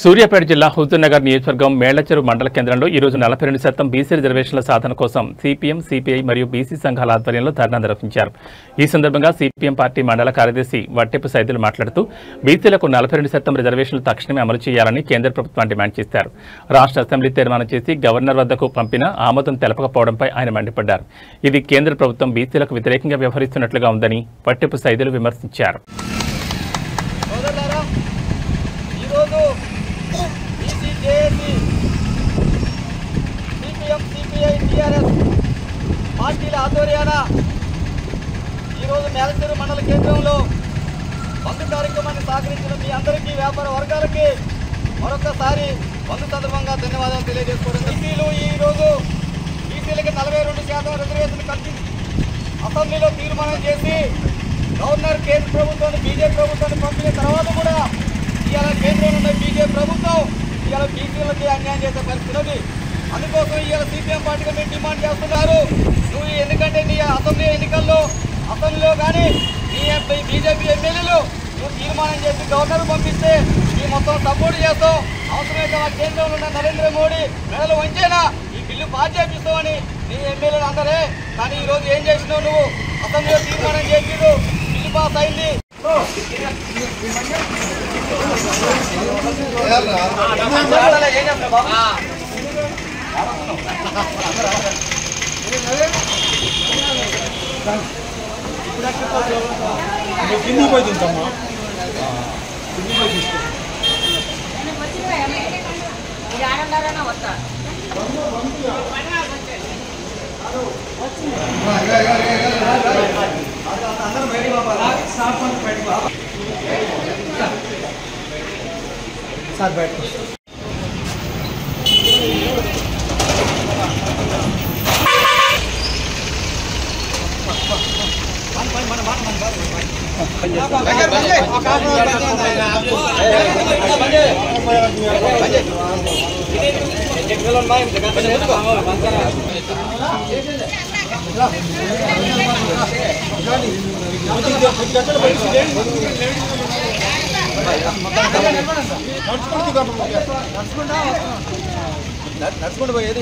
సూర్యాపేట జిల్లా హుజూర్నగర్ నియోజకవర్గం మేళ్లచెరువు మండల కేంద్రంలో ఈ రోజు 42% బీసీ రిజర్వేషన్ల సాధన కోసం సిపిఎం, సిపిఐ మరియు బీసీ సంఘాల ఆధ్వర్యంలో ధర్నా నిర్వహించారు. ఈ సందర్భంగా సిపిఎం పార్టీ మండల కార్యదర్శి వట్టెపు సైదులు మాట్లాడుతూ బీసీలకు 42% రిజర్వేషన్లు తక్షణమే అమలు చేయాలని కేంద్ర ప్రభుత్వాన్ని డిమాండ్ చేశారు. రాష్ట్ర అసెంబ్లీ తీర్మానం చేసి గవర్నర్ వద్దకు పంపిన ఆమోదం తెలపకపోవడంపై ఆయన మండిపడ్డారు. ఇది కేంద్ర ప్రభుత్వం బీసీలకు వ్యతిరేకంగా వ్యవహరిస్తున్నట్లుగా ఉందని వట్టెపు సైదులు విమర్శించారు. సిపిఎం, సిపిఐ, టీఆర్ఎస్ పార్టీల ఆధ్వర్యాన ఈరోజు మేళ్లచెరువు మండల కేంద్రంలో బంద్ కార్యక్రమాన్ని సహకరించిన మీ అందరికీ, వ్యాపార వర్గాలకి మరొకసారి బంద్ సందర్భంగా ధన్యవాదాలు తెలియజేసుకోవడం. బీసీలు ఈరోజు బీసీలకి 42% రిజర్వేషన్ కల్పించి అసెంబ్లీలో తీర్మానం చేసి గవర్నర్ కేంద్ర ప్రభుత్వాన్ని, బీజేపీ ప్రభుత్వాన్ని పంపిన తర్వాత కూడా ఇవాళ కేంద్రంలో ఉన్న బీజేపీ ప్రభుత్వం ఇవాళ బీసీలకి అన్యాయం చేసే పరిస్థితి ఉంది. అందుకోసం ఇవాళ సిపిఎం పార్టీగా మీరు డిమాండ్ చేస్తున్నారు. నువ్వు ఎందుకంటే నీ అసెంబ్లీ ఎన్నికల్లో అసెంబ్లీలో కానీ నీ బీజేపీ ఎమ్మెల్యేలు నువ్వు తీర్మానం చేసి గవర్నర్ పంపిస్తే నీ మొత్తం సపోర్ట్ చేస్తాం. అవసరమైతే మా కేంద్రంలో ఉన్న నరేంద్ర మోడీ మెడలు వంచేనా ఈ బిల్లు పాస్ చేపిస్తామని నీ ఎమ్మెల్యేలు అందరే. కానీ ఈరోజు ఏం చేసినావు నువ్వు? అసెంబ్లీలో తీర్మానం చేసిరు, బిల్లు పాస్ అయింది. కింది పోయి తింటామా? కింది పోయి తీసుకో. సార్ బయట నడుచుకుంటూ పోయేది.